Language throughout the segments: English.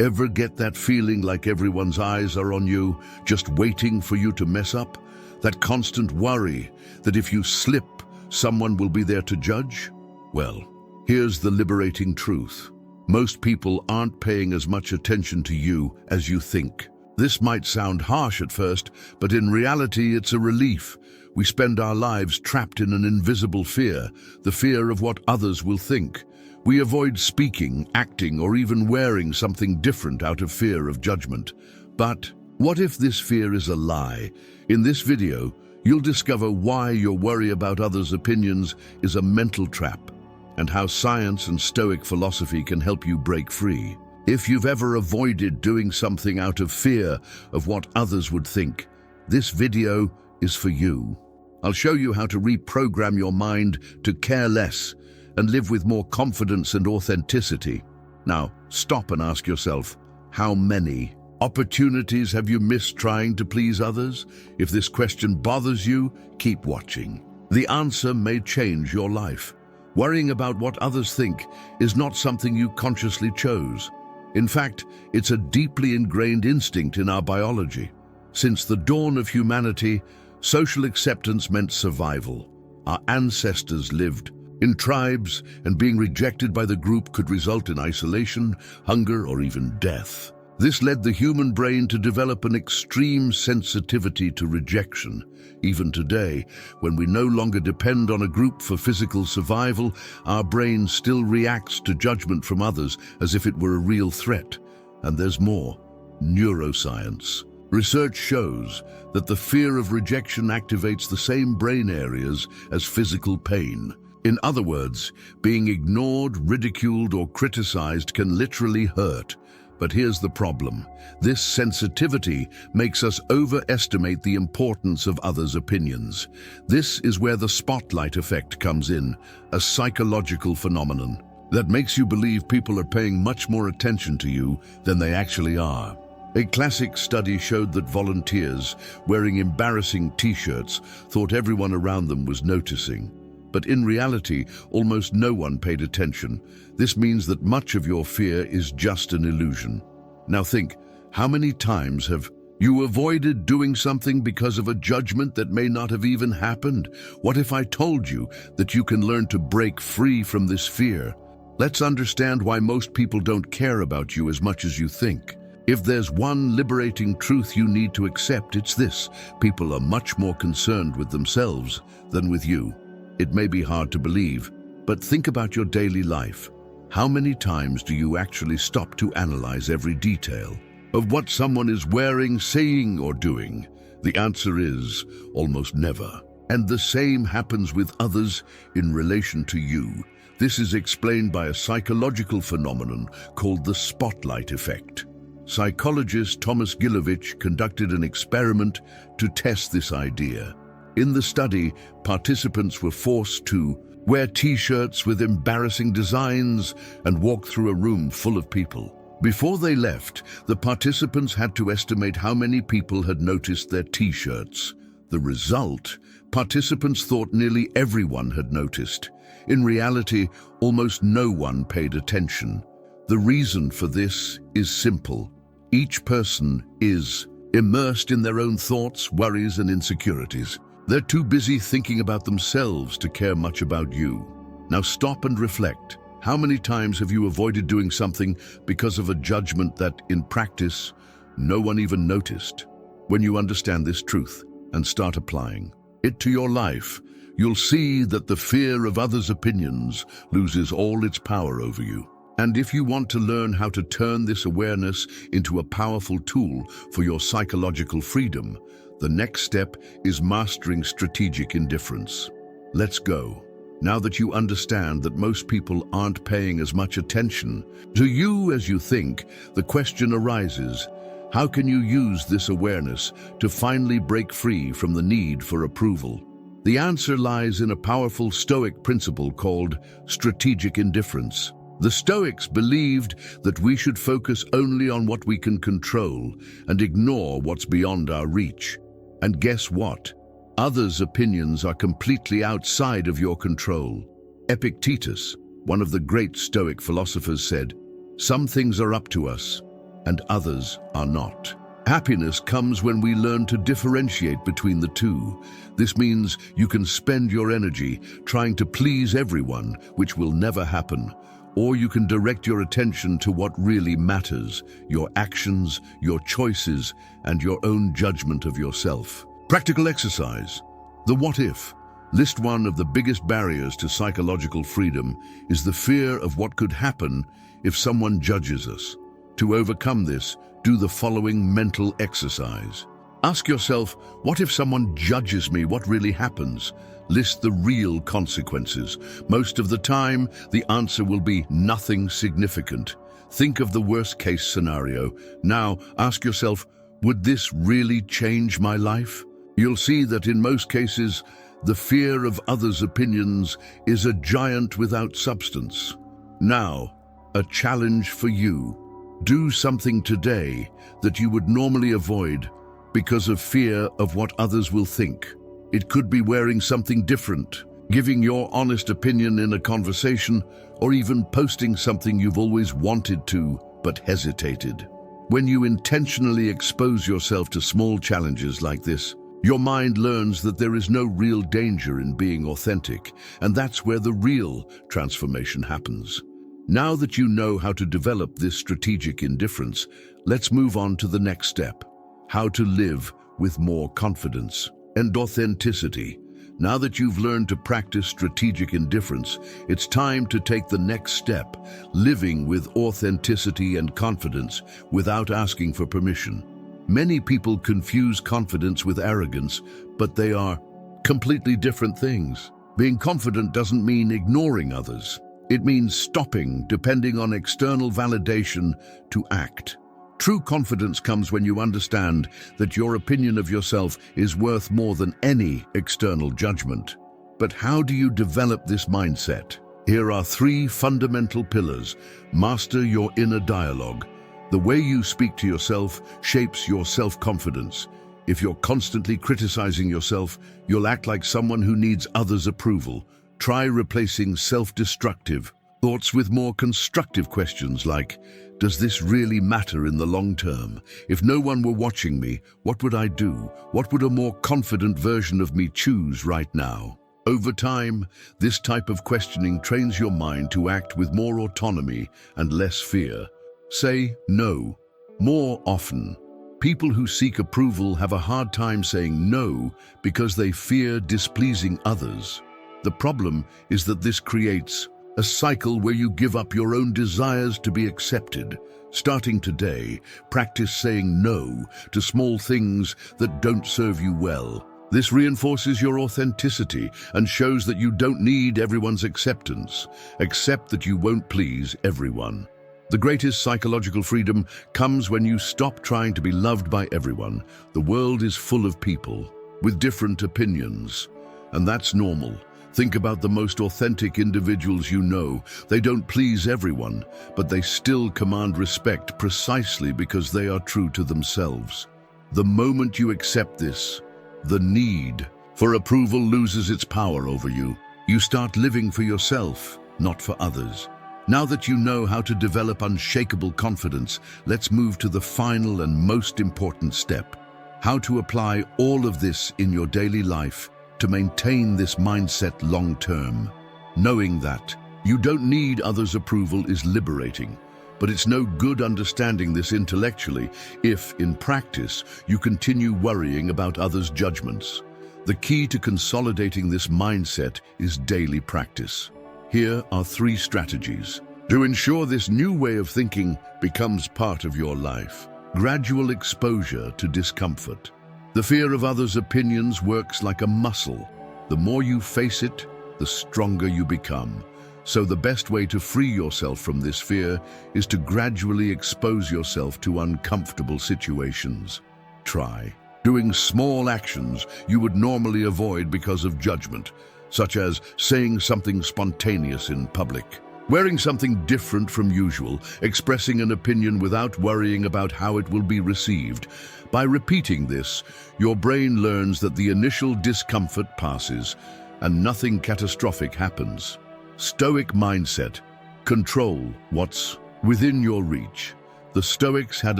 Ever get that feeling like everyone's eyes are on you, just waiting for you to mess up? That constant worry that if you slip, someone will be there to judge? Well, here's the liberating truth. Most people aren't paying as much attention to you as you think. This might sound harsh at first, but in reality it's a relief. We spend our lives trapped in an invisible fear, the fear of what others will think. We avoid speaking, acting, or even wearing something different out of fear of judgment. But what if this fear is a lie? In this video, you'll discover why your worry about others' opinions is a mental trap, and how science and Stoic philosophy can help you break free. If you've ever avoided doing something out of fear of what others would think, this video is for you. I'll show you how to reprogram your mind to care less and live with more confidence and authenticity. Now, stop and ask yourself, how many opportunities have you missed trying to please others? If this question bothers you, keep watching. The answer may change your life. Worrying about what others think is not something you consciously chose. In fact, it's a deeply ingrained instinct in our biology. Since the dawn of humanity, social acceptance meant survival. Our ancestors lived in tribes, and being rejected by the group could result in isolation, hunger, or even death. This led the human brain to develop an extreme sensitivity to rejection. Even today, when we no longer depend on a group for physical survival, our brain still reacts to judgment from others as if it were a real threat. And there's more. Neuroscience. Research shows that the fear of rejection activates the same brain areas as physical pain. In other words, being ignored, ridiculed, or criticized can literally hurt. But here's the problem. This sensitivity makes us overestimate the importance of others' opinions. This is where the spotlight effect comes in, a psychological phenomenon that makes you believe people are paying much more attention to you than they actually are. A classic study showed that volunteers wearing embarrassing t-shirts thought everyone around them was noticing. But in reality, almost no one paid attention. This means that much of your fear is just an illusion. Now think, how many times have you avoided doing something because of a judgment that may not have even happened? What if I told you that you can learn to break free from this fear? Let's understand why most people don't care about you as much as you think. If there's one liberating truth you need to accept, it's this: people are much more concerned with themselves than with you. It may be hard to believe, but think about your daily life. How many times do you actually stop to analyze every detail of what someone is wearing, saying, or doing? The answer is almost never. And the same happens with others in relation to you. This is explained by a psychological phenomenon called the spotlight effect. Psychologist Thomas Gilovich conducted an experiment to test this idea. In the study, participants were forced to wear t-shirts with embarrassing designs and walk through a room full of people. Before they left, the participants had to estimate how many people had noticed their t-shirts. The result: participants thought nearly everyone had noticed. In reality, almost no one paid attention. The reason for this is simple. Each person is immersed in their own thoughts, worries, and insecurities. They're too busy thinking about themselves to care much about you. Now stop and reflect. How many times have you avoided doing something because of a judgment that, in practice, no one even noticed? When you understand this truth and start applying it to your life, you'll see that the fear of others' opinions loses all its power over you. And if you want to learn how to turn this awareness into a powerful tool for your psychological freedom, the next step is mastering strategic indifference. Let's go. Now that you understand that most people aren't paying as much attention to you as you think, the question arises: how can you use this awareness to finally break free from the need for approval? The answer lies in a powerful Stoic principle called strategic indifference. The Stoics believed that we should focus only on what we can control and ignore what's beyond our reach. And guess what? Others' opinions are completely outside of your control. Epictetus, one of the great Stoic philosophers, said, "Some things are up to us, and others are not. Happiness comes when we learn to differentiate between the two. This means you can spend your energy trying to please everyone, which will never happen, or you can direct your attention to what really matters, your actions, your choices, and your own judgment of yourself. Practical exercise. The what if. List one of the biggest barriers to psychological freedom is the fear of what could happen if someone judges us. To overcome this, do the following mental exercise. Ask yourself, what if someone judges me? What really happens? List the real consequences. Most of the time, the answer will be nothing significant. Think of the worst-case scenario. Now, ask yourself, would this really change my life? You'll see that in most cases, the fear of others' opinions is a giant without substance. Now, a challenge for you. Do something today that you would normally avoid because of fear of what others will think. It could be wearing something different, giving your honest opinion in a conversation, or even posting something you've always wanted to but hesitated. When you intentionally expose yourself to small challenges like this, your mind learns that there is no real danger in being authentic, and that's where the real transformation happens. Now that you know how to develop this strategic indifference, let's move on to the next step: how to live with more confidence and authenticity. Now that you've learned to practice strategic indifference, it's time to take the next step, living with authenticity and confidence without asking for permission. Many people confuse confidence with arrogance, but they are completely different things. Being confident doesn't mean ignoring others. It means stopping depending on external validation to act. True confidence comes when you understand that your opinion of yourself is worth more than any external judgment. But how do you develop this mindset? Here are 3 fundamental pillars. Master your inner dialogue. The way you speak to yourself shapes your self-confidence. If you're constantly criticizing yourself, you'll act like someone who needs others' approval. Try replacing self-destructive thoughts with more constructive questions like, does this really matter in the long term? If no one were watching me, what would I do? What would a more confident version of me choose right now? Over time, this type of questioning trains your mind to act with more autonomy and less fear. Say no more often. People who seek approval have a hard time saying no because they fear displeasing others. The problem is that this creates a cycle where you give up your own desires to be accepted. Starting today, practice saying no to small things that don't serve you well. This reinforces your authenticity and shows that you don't need everyone's acceptance. Accept that you won't please everyone. The greatest psychological freedom comes when you stop trying to be loved by everyone. The world is full of people with different opinions, and that's normal. Think about the most authentic individuals you know. They don't please everyone, but they still command respect precisely because they are true to themselves. The moment you accept this, the need for approval loses its power over you. You start living for yourself, not for others. Now that you know how to develop unshakable confidence, let's move to the final and most important step: how to apply all of this in your daily life to maintain this mindset long-term. Knowing that you don't need others' approval is liberating, but it's no good understanding this intellectually if, in practice, you continue worrying about others' judgments. The key to consolidating this mindset is daily practice. Here are 3 strategies to ensure this new way of thinking becomes part of your life. Gradual exposure to discomfort. The fear of others' opinions works like a muscle. The more you face it, the stronger you become. So the best way to free yourself from this fear is to gradually expose yourself to uncomfortable situations. Try doing small actions you would normally avoid because of judgment, such as saying something spontaneous in public, wearing something different from usual, expressing an opinion without worrying about how it will be received. By repeating this, your brain learns that the initial discomfort passes and nothing catastrophic happens. Stoic mindset. Control what's within your reach. The Stoics had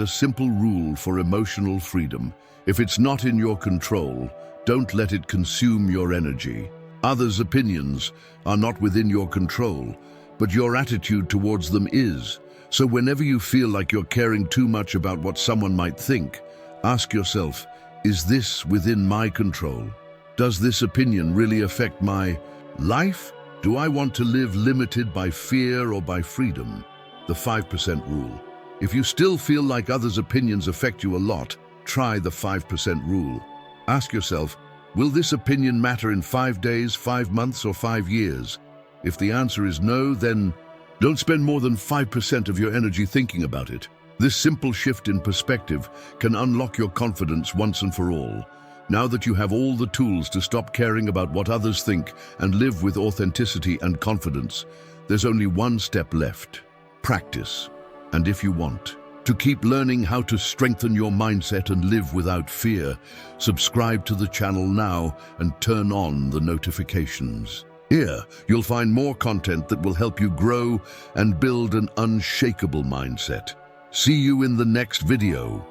a simple rule for emotional freedom. If it's not in your control, don't let it consume your energy. Others' opinions are not within your control, but your attitude towards them is. So whenever you feel like you're caring too much about what someone might think, ask yourself, is this within my control? Does this opinion really affect my life? Do I want to live limited by fear or by freedom? The 5% rule. If you still feel like others' opinions affect you a lot, try the 5% rule. Ask yourself, will this opinion matter in 5 days, 5 months, or 5 years? If the answer is no, then don't spend more than 5% of your energy thinking about it. This simple shift in perspective can unlock your confidence once and for all. Now that you have all the tools to stop caring about what others think and live with authenticity and confidence, there's only one step left: practice. And if you want to keep learning how to strengthen your mindset and live without fear, subscribe to the channel now and turn on the notifications. Here, you'll find more content that will help you grow and build an unshakable mindset. See you in the next video.